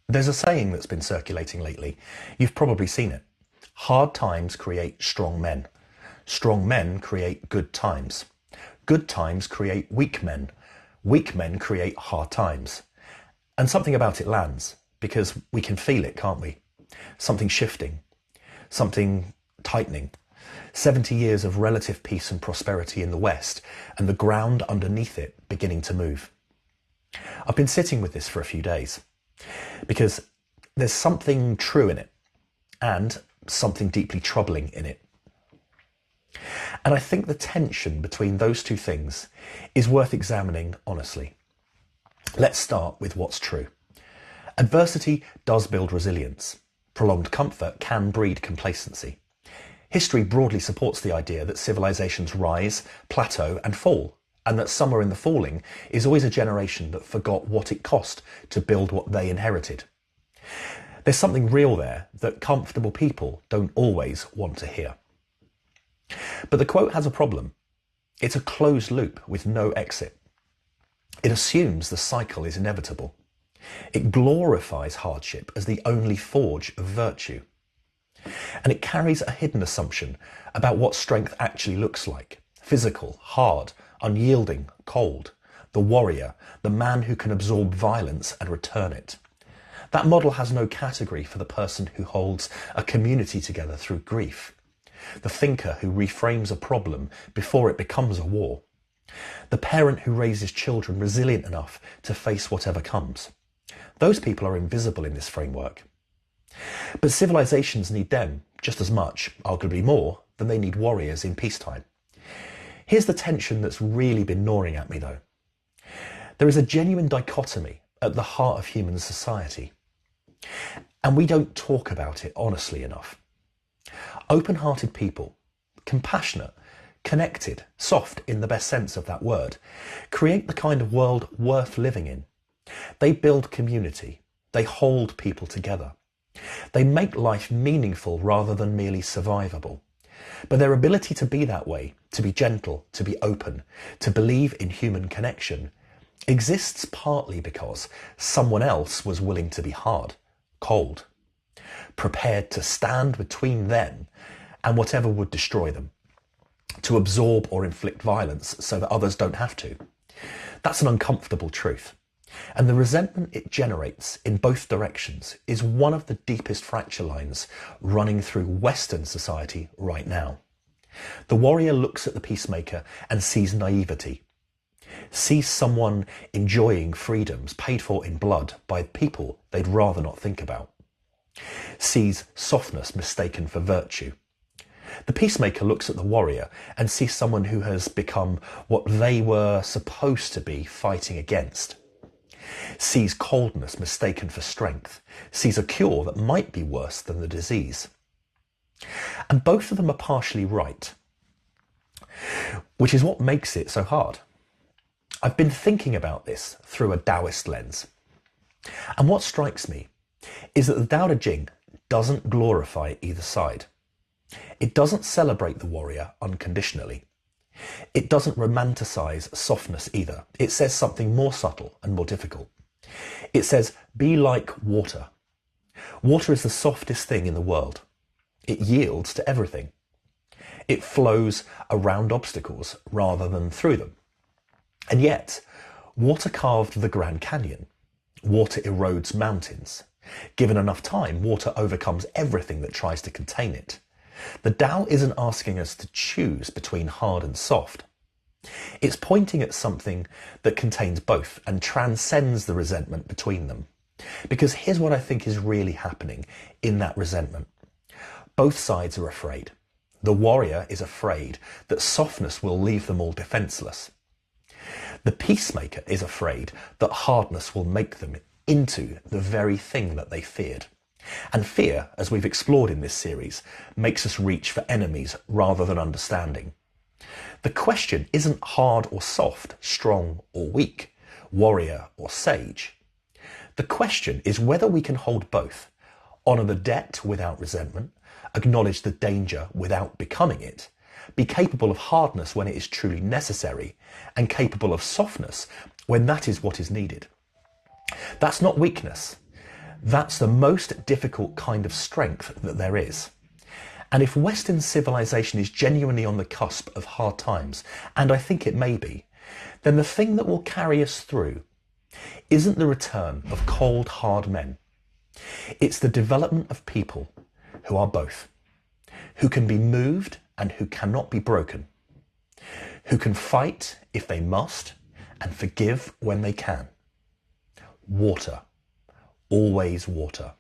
There's a saying that's been circulating lately. You've probably seen it. Hard times create strong men. Strong men create good times. Good times create weak men. Weak men create hard times. And something about it lands, because we can feel it, can't we? Something shifting, something tightening. 70 years of relative peace and prosperity in the West, and the ground underneath it beginning to move. I've been sitting with this for a few days, because there's something true in it, and something deeply troubling in it. And I think the tension between those two things is worth examining honestly. Let's start with what's true. Adversity does build resilience. Prolonged comfort can breed complacency. History broadly supports the idea that civilizations rise, plateau, and fall, and that somewhere in the falling is always a generation that forgot what it cost to build what they inherited. There's something real there that comfortable people don't always want to hear. But the quote has a problem. It's a closed loop with no exit. It assumes the cycle is inevitable. It glorifies hardship as the only forge of virtue. And it carries a hidden assumption about what strength actually looks like. Physical, hard, unyielding, cold. The warrior, the man who can absorb violence and return it. That model has no category for the person who holds a community together through grief. The thinker who reframes a problem before it becomes a war. The parent who raises children resilient enough to face whatever comes. Those people are invisible in this framework. But civilizations need them just as much, arguably more, than they need warriors in peacetime. Here's the tension that's really been gnawing at me though. There is a genuine dichotomy at the heart of human society. And we don't talk about it honestly enough. Open-hearted people, compassionate, connected, soft in the best sense of that word, create the kind of world worth living in. They build community. They hold people together. They make life meaningful rather than merely survivable. But their ability to be that way, to be gentle, to be open, to believe in human connection, exists partly because someone else was willing to be hard, cold, prepared to stand between them and whatever would destroy them, to absorb or inflict violence so that others don't have to. That's an uncomfortable truth. And the resentment it generates in both directions is one of the deepest fracture lines running through Western society right now. The warrior looks at the peacemaker and sees naivety, sees someone enjoying freedoms paid for in blood by people they'd rather not think about, sees softness mistaken for virtue. The peacemaker looks at the warrior and sees someone who has become what they were supposed to be fighting against, sees coldness mistaken for strength, sees a cure that might be worse than the disease. And both of them are partially right, which is what makes it so hard. I've been thinking about this through a Taoist lens. And what strikes me is that the Tao Te Ching doesn't glorify either side. It doesn't celebrate the warrior unconditionally. It doesn't romanticize softness either. It says something more subtle and more difficult. It says, be like water. Water is the softest thing in the world. It yields to everything. It flows around obstacles rather than through them. And yet, water carved the Grand Canyon. Water erodes mountains. Given enough time, water overcomes everything that tries to contain it. The Tao isn't asking us to choose between hard and soft. It's pointing at something that contains both and transcends the resentment between them. Because here's what I think is really happening in that resentment. Both sides are afraid. The warrior is afraid that softness will leave them all defenseless. The peacemaker is afraid that hardness will make them into the very thing that they feared. And fear, as we've explored in this series, makes us reach for enemies rather than understanding. The question isn't hard or soft, strong or weak, warrior or sage. The question is whether we can hold both, honour the debt without resentment, acknowledge the danger without becoming it, be capable of hardness when it is truly necessary, and capable of softness when that is what is needed. That's not weakness. That's the most difficult kind of strength that there is. And if Western civilization is genuinely on the cusp of hard times, and I think it may be, then the thing that will carry us through isn't the return of cold, hard men. It's the development of people who are both, who can be moved and who cannot be broken, who can fight if they must and forgive when they can. Water, always water.